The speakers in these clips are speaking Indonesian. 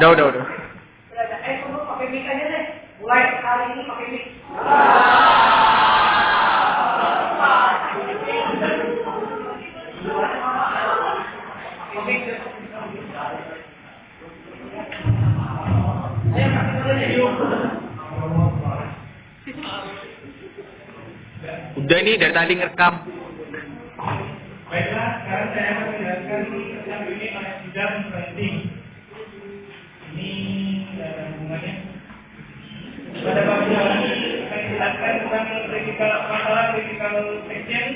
Udah. Pakai mic aja deh. Mulai hari ini pakai mic. Udah ini dari tadi ngerekam. Baiklah, sekarang saya akan menjelaskan tentang unit bidang branding. Ini ada hubungannya. Pada bagian ini saya jelaskan tentang masalah critical section,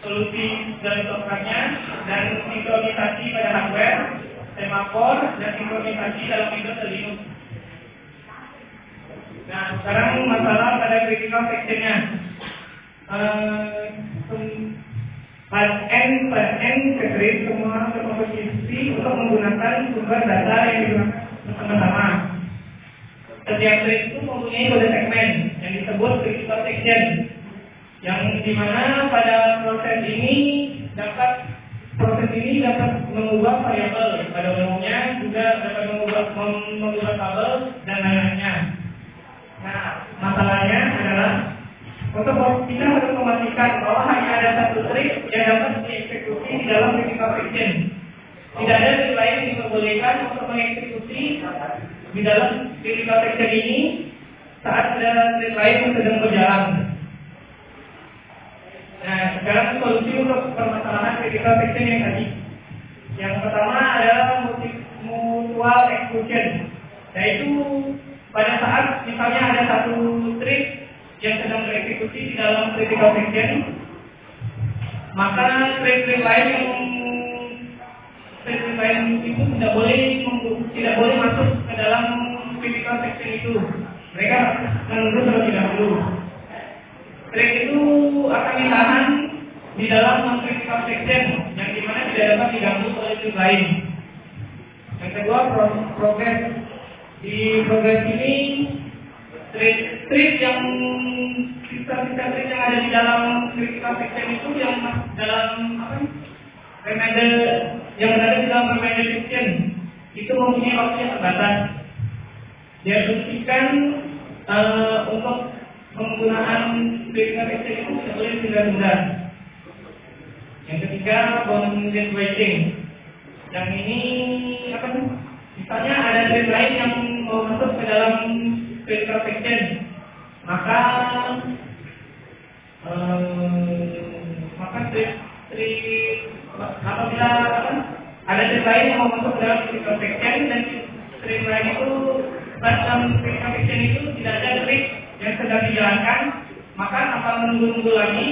solusi dan softwarenya, dan sinkronisasi pada hardware, semafor, dan sinkronisasi dalam Windows dan Linux. Nah, sekarang masalah pada critical sectionnya. PN Catering semua berkompetisi untuk menggunakan sumber data yang digunakan bersama-sama. Setiap thread itu mempunyai kode segmen yang disebut critical section, yang dimana pada proses ini dapat mengubah variabel, pada umumnya juga dapat mengubah tabel dan lain-lainnya. Nah, masalahnya adalah untuk kita harus memastikan bahwa hanya ada satu trik yang dapat dieksekusi di dalam critical section. Tidak ada trik lain yang diperbolehkan untuk mengeksekusi di dalam critical section ini saat ada trik lain yang sedang berjalan. Nah, sekarang solusi untuk permasalahan critical section yang tadi. Yang pertama adalah mutual exclusion, yaitu pada saat misalnya ada satu trik yang sedang bereksekusi di dalam critical section, maka trik-trik lain itu tidak boleh masuk ke dalam critical section itu. Mereka menunggu terlebih dahulu. Trik itu akan ditahan di dalam non-critical section, yang dimana tidak dapat diganggu oleh trik lain. Yang kedua, progress. Di progress ini trik yang sisa-sisa trik yang ada di dalam critical section itu yang dalam remainder yang berada di dalam remainder section itu mempunyai waktu yang terbatas. Diasumsikan untuk penggunaan critical section itu tidak boleh ditunda-tunda. Yang ketiga, bounded waiting. Yang ini misalnya ada trik lain yang mau masuk ke dalam critical section, maka apabila ada trik lain yang mau masuk ke dalam critical section dan trik lain itu dalam critical section itu tidak ada trik yang sedang dijalankan, maka tanpa menunggu-nunggu lagi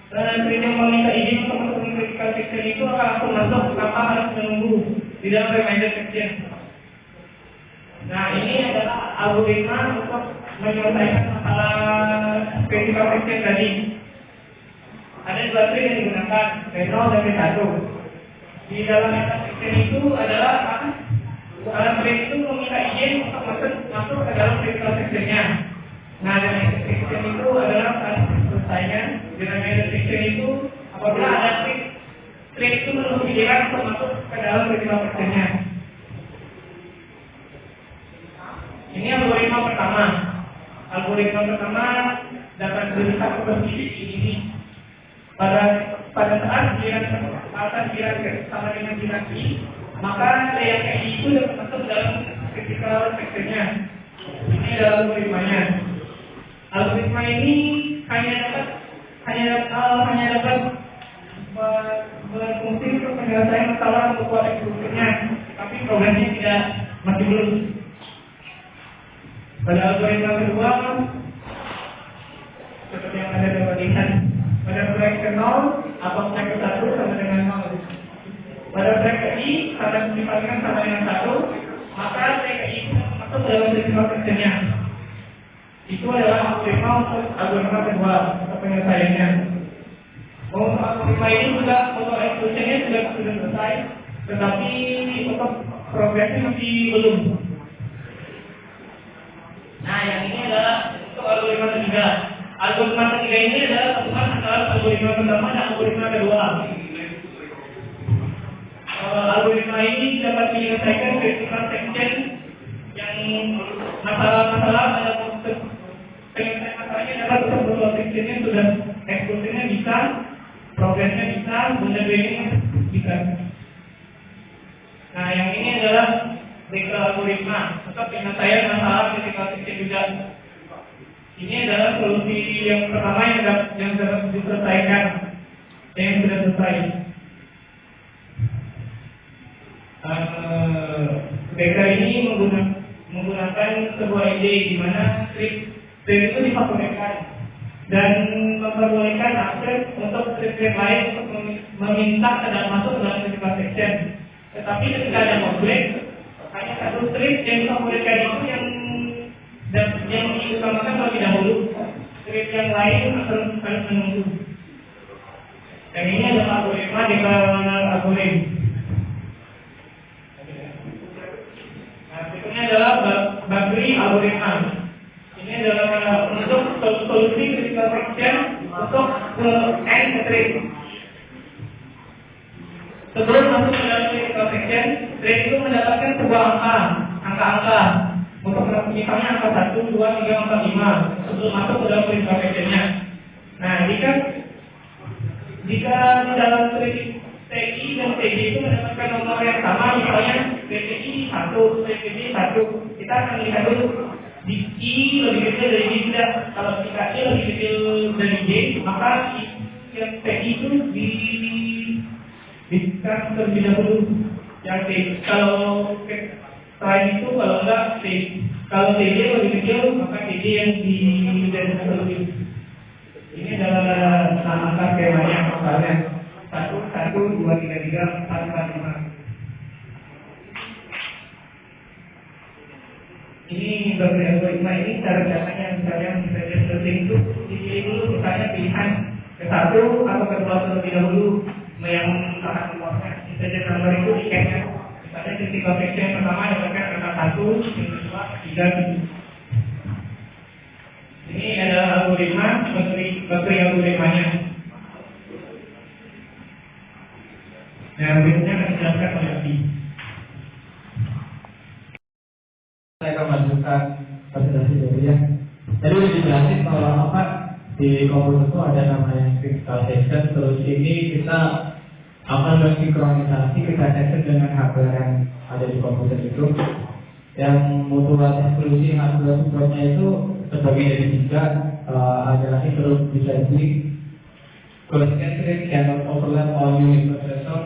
trik yang meminta izin untuk masuk ke critical section itu akan langsung masuk tanpa harus menunggu di dalam remainder section. Nah, ini adalah algoritma untuk menyelesaikan masalah critical section tadi. Ada dua trik yang digunakan, V0 dan V1. Di dalam critical section itu adalah trik itu meminta izin untuk masuk ke dalam critical sectionnya. Nah, remainder section itu adalah selesainya. Di remainder section itu apabila ada trik itu menunggu giliran untuk masuk ke dalam critical sectionnya. Ini algoritma pertama. Algoritma pertama dapat berusaha seperti ini. Pada saat giliran sama dengan giliran I, maka yang I itu dapat masuk dalam critical sectionnya. Ini adalah algoritmanya. Algoritma ini hanya dapat berfungsi untuk menyelesaikan masalah untuk eksekusinya, tapi programnya masih belum. Pada algoritma kedua, seperti yang ada dapat dilihat, pada track ke 0 atau track ke 1 sama dengan 0. Pada track ke I, sama dipastikan sama dengan 1, maka track ke I masuk dalam critical sectionnya. Itu adalah algoritma untuk algoritma kedua untuk penyelesaiannya. Untuk algoritma ini juga untuk exclusionnya sudah selesai, tetapi untuk progresnya masih belum. Nah, yang ini adalah ketiga. Algoritma ketiga ini adalah gabungan antara algoritma pertama dan algoritma kedua. Algoritma ini dapat menyelesaikan critical section yang masalah-masalah dalam penyelesaian masalahnya adalah beberapa sectionnya sudah eksekusinya bisa, progresnya bisa, modelingnya bisa. Nah, yang ini adalah Baker algoritma untuk penyelesaian masalah critical section juga. Ini adalah solusi yang pertama yang dapat diselesaikan, yang sudah selesai. Baker ini menggunakan sebuah ide di mana script itu difabrikkan dan memperbolehkan akses untuk script lain untuk meminta dan masuk dalam critical section. Tetapi ketika ada konflik, hanya satu script yang difabrikkan itu yang diutamakan terlebih dahulu. Script yang lain harus menunggu. Dan ini adalah algoritma dikenal algoritma. Ini adalah Bagri algoritma. Ini adalah untuk solusi critical section untuk end trade. Sebelum masuk ke dalam critical section, trade itu mendapatkan sebuah angka-angka. Untuk misalnya angka 1, 2, 3, 4, 5 sebelum masuk ke dalam critical sectionnya. Nah, jika di dalam TI dan TJ itu mendapatkan nomor yang sama, misalnya TI 1, TJ 1, kita akan lihat dulu di I lebih kecil dari J tidak. Kalau jika I lebih kecil dari J, maka yang TI itu dikan terlebih dahulu yang T. Kalau selain itu, kalau enggak T. Kalau TJ lebih kecil, maka TJ yang dari terlebih. Ini adalah angka skemanya misalnya 1, 1, 2, 3, 3, 4, 4, 5. Ini Bagri algoritma ini cara caranya misalnya seperti itu dipilih dulu misalnya pilihan ke 1 atau ke 2 terlebih dahulu yang sangat luasnya. Saja nomor itu tiketnya. Misalnya critical section pertama dapatkan angka 1, yang kedua 3. Ini adalah algoritma Bagri algoritmanya. Nah, berikutnya akan dijelaskan oleh Abi. Saya akan melanjutkan presentasi dulu ya. Tadi udah dijelasin kalau apa di komputer itu ada namanya critical section. Terus ini kita akan mensinkronisasi critical section dengan hardware yang ada di komputer itu. Yang mutual exclusive hardware supportnya itu sebagai dari tiga adalah interrupt disabling, close entry cannot overlap all unit processor.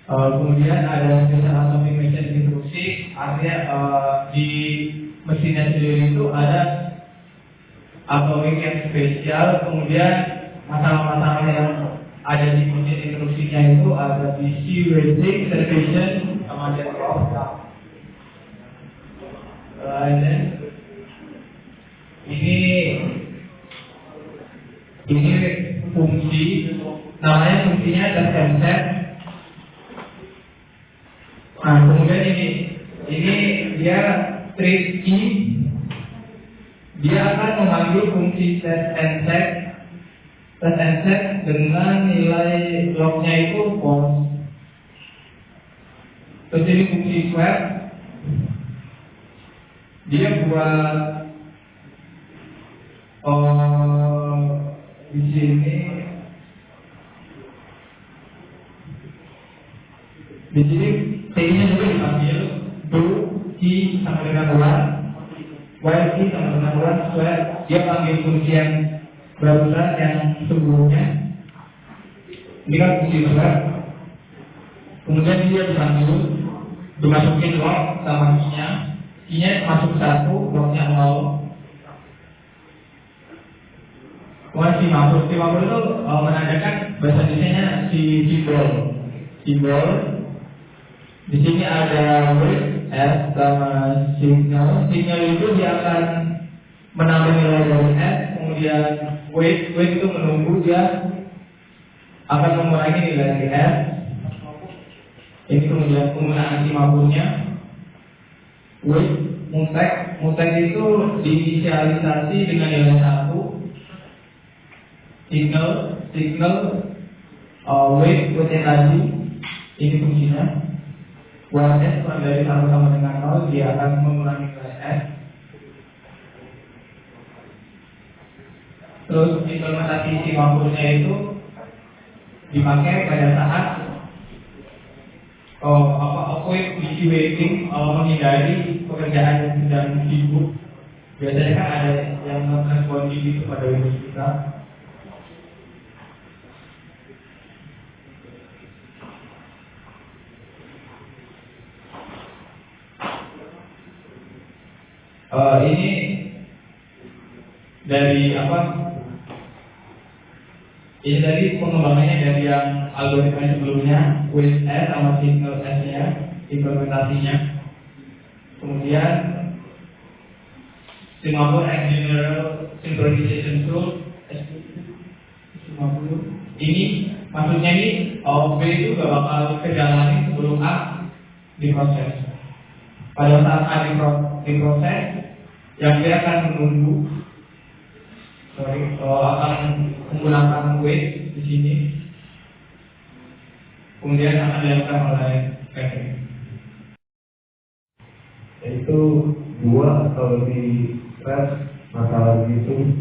Kemudian ada special atomic machine instruksi, artinya di mesinnya sendiri itu ada atomic yang spesial. Kemudian masalah-masalah yang ada di mesin instruksinya itu ada DC, waiting, reservation, sama deadlock. Ini fungsi, namanya fungsinya test and set. Nah, kemudian ini dia tricky, dia akan mengambil fungsi test and set dengan nilai lognya itu false. Terus ini fungsi swap, dia buat di sini T-nya juga diambil do key sama dengan 1, while key sama dengan 1, swap dia panggil fungsi yang barusan yang sebelumnya. Ini kan fungsi swap. Kemudian dia dipanggil dimasukin log sama key-nya masuk 1, lognya 0. Kemudian si mapur itu menandakan bahasa Indonesia si simbol. Di sini ada wait S sama signal. Signal itu dia akan menambah nilai dari S, kemudian wait itu menunggu dia akan mengurangi nilai dari S. Ini kemudian penggunaan si mapurnya. Wait Mutek itu diinisialisasi dengan nilai 1. Signal wave with energy, ini fungsinya. Buat S dari 1 sama dengan 0, dia akan mengurangi nilai S. Terus implementasi simaphore-nya itu dipakai pada saat avoid busy waiting, menghindari pekerjaan yang sedang sibuk. Biasanya kan ada yang non-respon itu pada Windows kita. Ini dari apa? Ini dari pengembangannya dari yang algoritma sebelumnya, with S sama signal S-nya, implementasinya. Kemudian Semaphore and General Synchronization Tool S50. Ini maksudnya ini B itu gak bakal kejalanin sebelum A diproses. Pada saat A diproses, yang dia akan menunggu akan menggunakan wait di sini, kemudian akan dilakukan oleh packing. Itu 2 atau lebih thread masalah gitu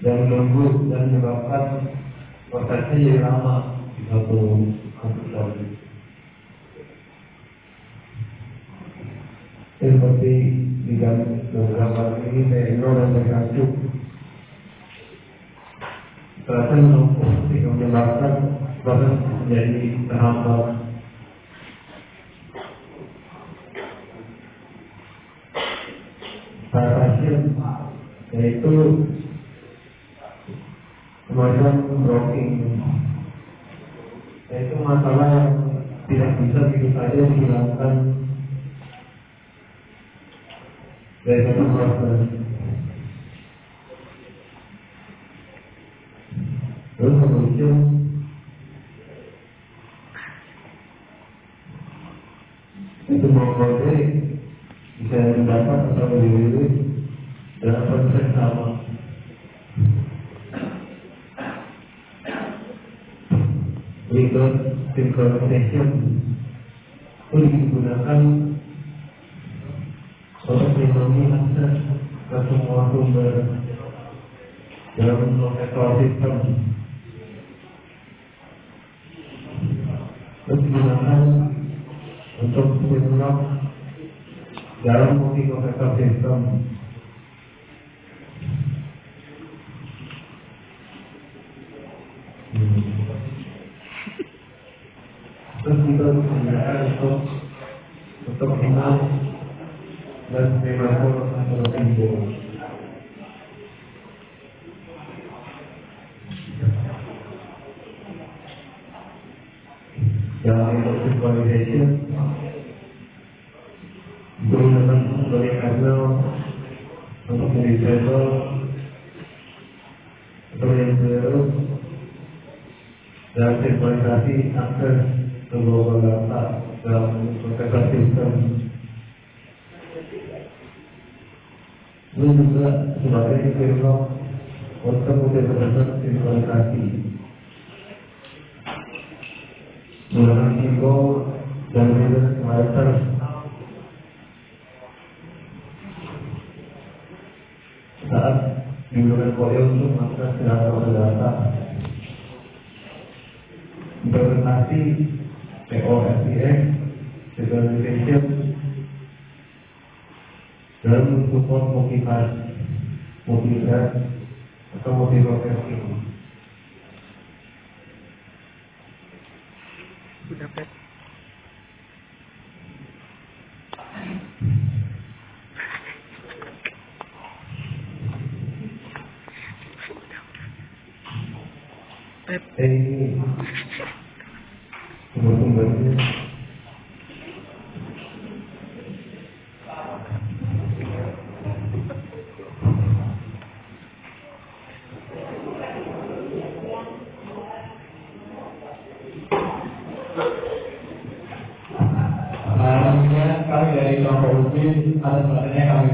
dan menunggu dan menyebabkan prosesnya jadi lama di satu komputer. Seperti di beberapa ini P0 dan P1 ternyata menumpuk sehingga menyebabkan proses menjadi terhambat. Pada pasien yaitu semacam blocking, yaitu masalah yang tidak bisa begitu saja dihilangkan dari satu proses. Terus kemudian itu mengkode bisa mendapat atau dirilis dalam proses sama. Reverse synchronization itu digunakan untuk melindungi akses ke semua sumber dalam prosesor sistem. Terus digunakan untuk menunjukkan dalam multiprosesor sistem. Terus kita menggunakan untuk mengenal dan Semaphore atau info. Dalam synchronization digunakan sebagai kernel untuk disable atau yang baru dalam sinkronisasi akses ke global data dalam prosesor sistem. Ini juga sebagai kernel untuk multiprosesor sinkronisasi menggunakan keyboard dan reverse writer. Saat digunakan coil untuk mengakses data, implementasi POSIX, synchronization dalam support multi-thread atau multiprocessing. Udah pet. Ini sumber-sumbernya. Kami dari kelompok tapi ada sebenarnya kami